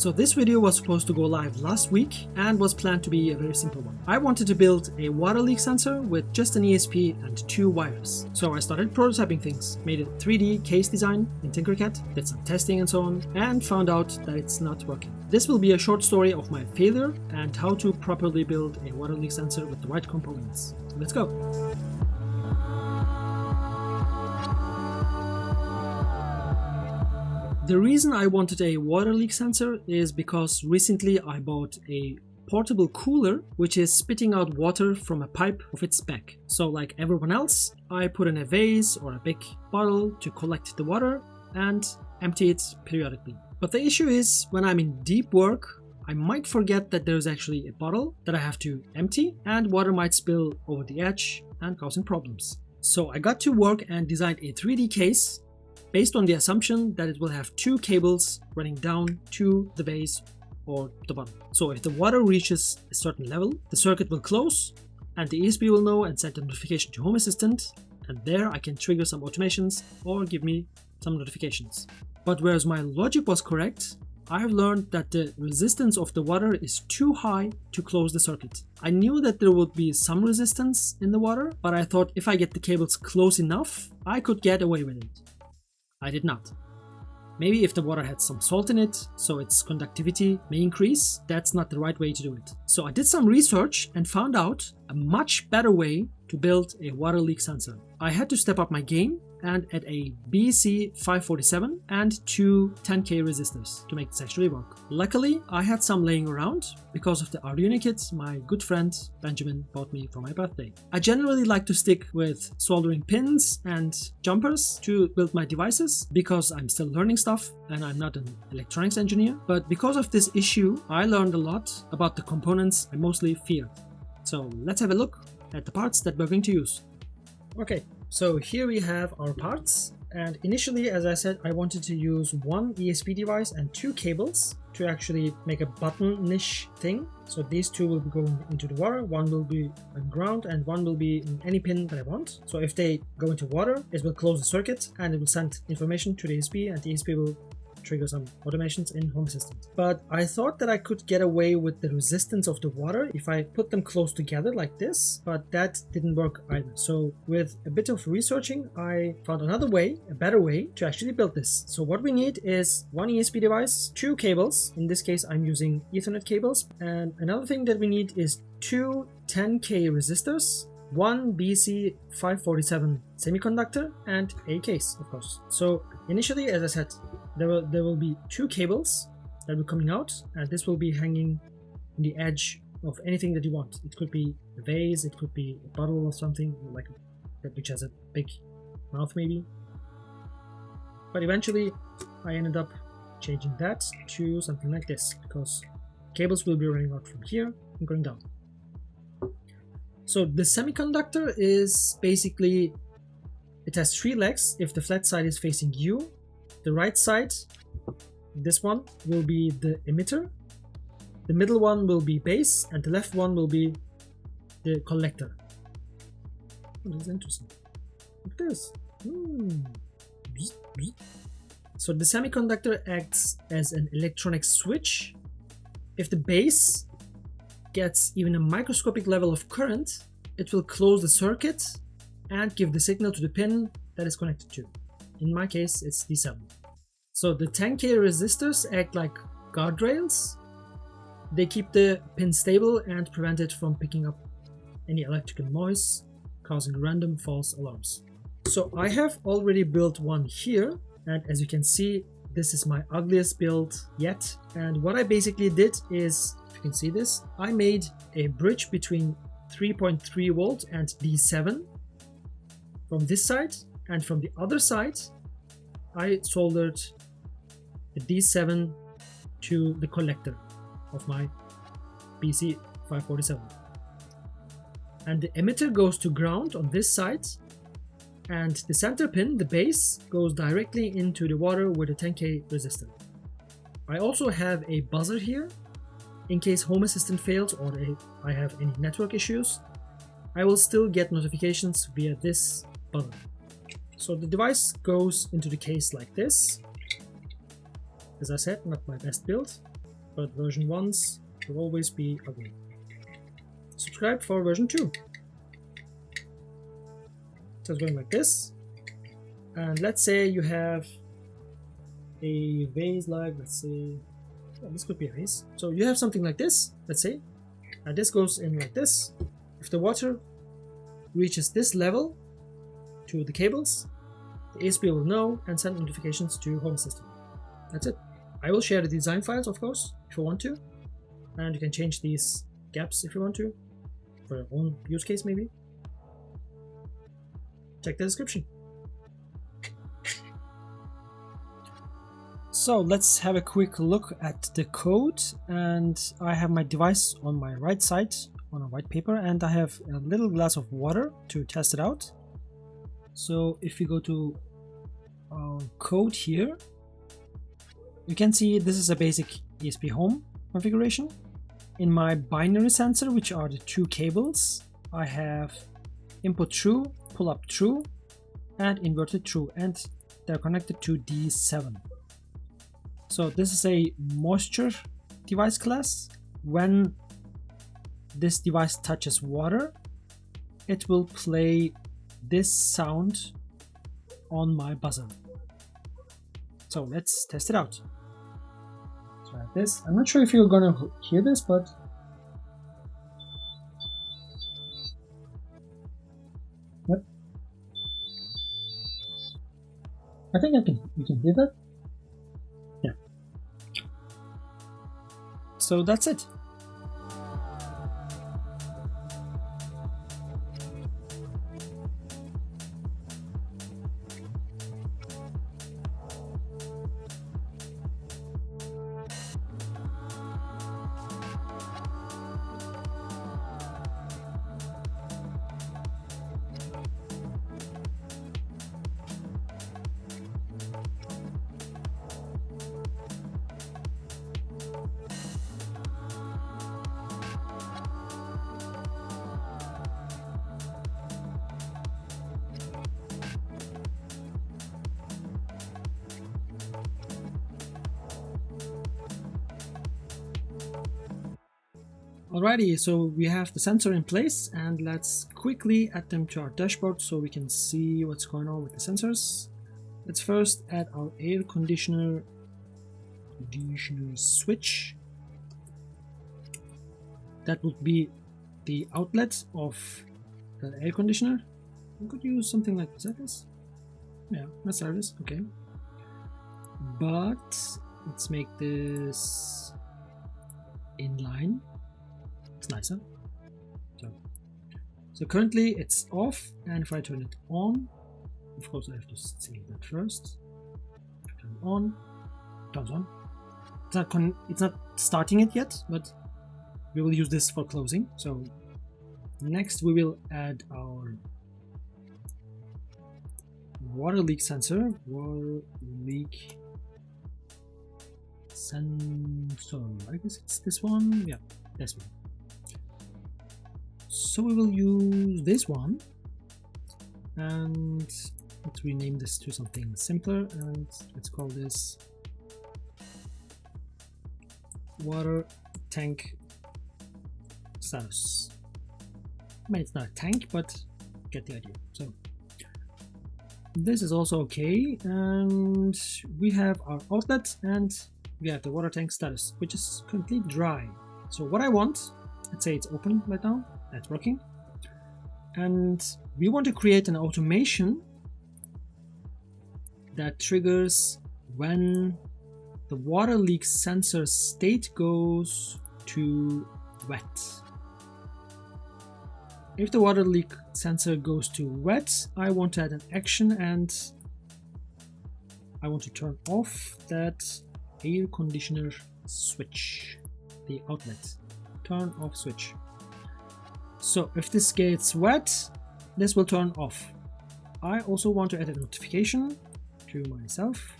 So this video was supposed to go live last week and was planned to be a very simple one. I wanted to build a water leak sensor with just an ESP and 2 wires. So I started prototyping things, made a 3D case design in Tinkercad, did some testing and so on, and found out that it's not working. This will be a short story of my failure and how to properly build a water leak sensor with the right components. Let's go! The reason I wanted a water leak sensor is because recently I bought a portable cooler which is spitting out water from a pipe of its spec. So like everyone else, I put in a vase or a big bottle to collect the water and empty it periodically. But the issue is when I'm in deep work, I might forget that there's actually a bottle that I have to empty and water might spill over the edge and causing problems. So I got to work and designed a 3D case based on the assumption that it will have 2 cables running down to the vase or the bottle. So if the water reaches a certain level, the circuit will close and the ESP will know and send a notification to Home Assistant, and there I can trigger some automations or give me some notifications. But whereas my logic was correct, I have learned that the resistance of the water is too high to close the circuit. I knew that there would be some resistance in the water, but I thought if I get the cables close enough, I could get away with it. I did not. Maybe if the water had some salt in it, so its conductivity may increase, that's not the right way to do it. So I did some research and found out a much better way to build a water leak sensor. I had to step up my game and add a BC547 and 2 10K resistors to make this actually work. Luckily, I had some laying around because of the Arduino kit my good friend Benjamin bought me for my birthday. I generally like to stick with soldering pins and jumpers to build my devices because I'm still learning stuff and I'm not an electronics engineer. But because of this issue, I learned a lot about the components I mostly fear. So let's have a look at the parts that we're going to use. Okay. So here we have our parts, and initially, as I said, I wanted to use 1 ESP device and 2 cables to actually make a button-ish thing. So these 2 will be going into the water, 1 will be on ground and 1 will be in any pin that I want. So if they go into water, it will close the circuit and it will send information to the ESP, and the ESP will trigger some automations in Home Assistant. But I thought that I could get away with the resistance of the water if I put them close together like this, but that didn't work either. So with a bit of researching, I found another way, a better way to actually build this. So what we need is 1 ESP device, 2 cables. In this case, I'm using Ethernet cables. And another thing that we need is 2 10K resistors, 1 BC547 semiconductor, and a case, of course. So initially, as I said, there will be 2 cables that will be coming out, and this will be hanging on the edge of anything that you want. It could be a vase, it could be a bottle or something like that which has a big mouth maybe. But eventually I ended up changing that to something like this because cables will be running out from here and going down. So the semiconductor is basically, it has 3 legs if the flat side is facing you. The right side, this one, will be the emitter, the middle one will be base, and the left one will be the collector. Oh, that's interesting. Look at this. So the semiconductor acts as an electronic switch. If the base gets even a microscopic level of current, it will close the circuit and give the signal to the pin that is connected to. In my case, it's D7. So the 10K resistors act like guardrails. They keep the pin stable and prevent it from picking up any electrical noise, causing random false alarms. So I have already built one here, and as you can see, this is my ugliest build yet. And what I basically did is, if you can see this, I made a bridge between 3.3 volt and D7 from this side, and from the other side I soldered the D7 to the collector of my BC547. And the emitter goes to ground on this side, and the center pin, the base, goes directly into the water with a 10K resistor. I also have a buzzer here in case Home Assistant fails or I have any network issues. I will still get notifications via this buzzer. So the device goes into the case like this. As I said, not my best build. but version 1s will always be ugly. Subscribe for version 2. So it's going like this. And let's say you have a vase like, let's say, well, this could be a vase. So you have something like this, let's say, and this goes in like this. If the water reaches this level to the cables, the ESP will know and send notifications to home system. That's it. I will share the design files, of course, if you want to, and you can change these gaps if you want to, for your own use case maybe. Check the description. So let's have a quick look at the code, and I have my device on my right side on a white paper, and I have a little glass of water to test it out. So if you go to our code here, you can see this is a basic ESPHome configuration. In my binary sensor, which are the two cables, I have input true, pull up true, and inverted true, and they're connected to D7. So this is a moisture device class. When this device touches water, it will play this sound on my buzzer. So let's test it out. Try this. I'm not sure if you're gonna hear this, but what? I think you can hear that. Yeah. So that's it. Alrighty, so we have the sensor in place, and let's quickly add them to our dashboard so we can see what's going on with the sensors. Let's first add our air conditioner switch. That would be the outlet of the air conditioner. We could use something like this. Yeah, let's try this. Okay, but let's make this inline. It's nicer. So currently it's off, and if I turn it on, of course I have to save that first. Turn it on, turns on. It's not starting it yet, but we will use this for closing. So next we will add our water leak sensor. Water leak sensor. I guess it's this one. Yeah, this one. So we will use this one, and let's rename this to something simpler, and let's call this water tank status. I mean, it's not a tank, but get the idea. So this is also okay, and we have our outlet, and we have the water tank status, which is currently dry. So what I want, let's say it's open right now, that's working, and we want to create an automation that triggers when the water leak sensor state goes to wet. If the water leak sensor goes to wet, I want to add an action, and I want to turn off that air conditioner switch, the outlet, turn off switch. So if this gets wet, this will turn off. I also want to add a notification to myself.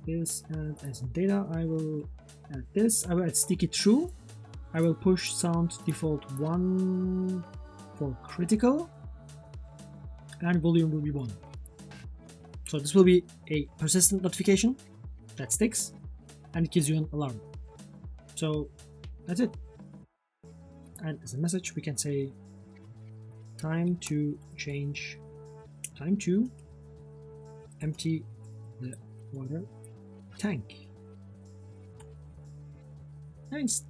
This, and as data, I will add this. I will add sticky true. I will push sound default 1 for critical, and volume will be 1. So this will be a persistent notification that sticks. and it gives you an alarm. So that's it. And as a message, we can say time to empty the water tank. And it's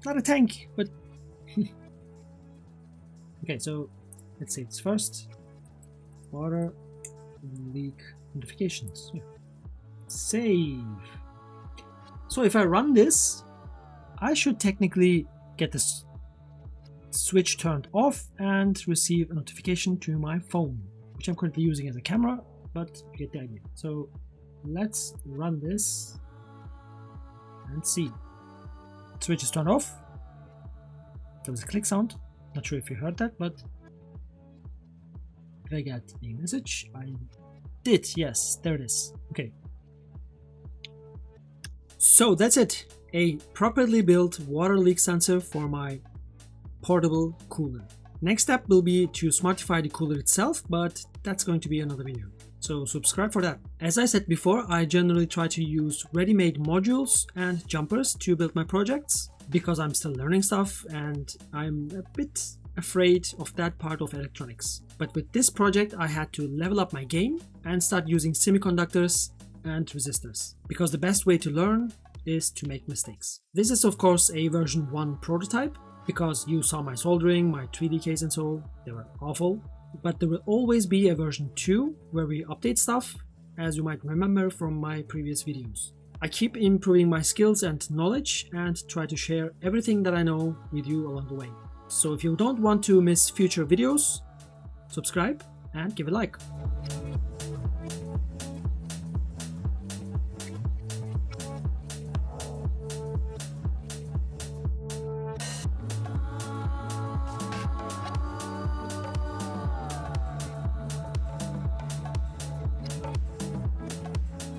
not a tank, but okay, so let's say it's first water leak notifications. Yeah. Save. So if I run this, I should technically get this switch turned off and receive a notification to my phone, which I'm currently using as a camera, but you get the idea. So let's run this and see. Switch is turned off. There was a click sound. Not sure if you heard that, but did I get a message? I did. Yes, there it is. Okay. So that's it. A properly built water leak sensor for my portable cooler. Next step will be to smartify the cooler itself, but that's going to be another video. So subscribe for that. As I said before, I generally try to use ready-made modules and jumpers to build my projects because I'm still learning stuff and I'm a bit afraid of that part of electronics. But with this project, I had to level up my game and start using semiconductors and resistors, because the best way to learn is to make mistakes. This is of course a version 1 prototype, because you saw my soldering, my 3D case and so, they were awful. But there will always be a version 2 where we update stuff, as you might remember from my previous videos. I keep improving my skills and knowledge and try to share everything that I know with you along the way. So if you don't want to miss future videos, subscribe and give a like.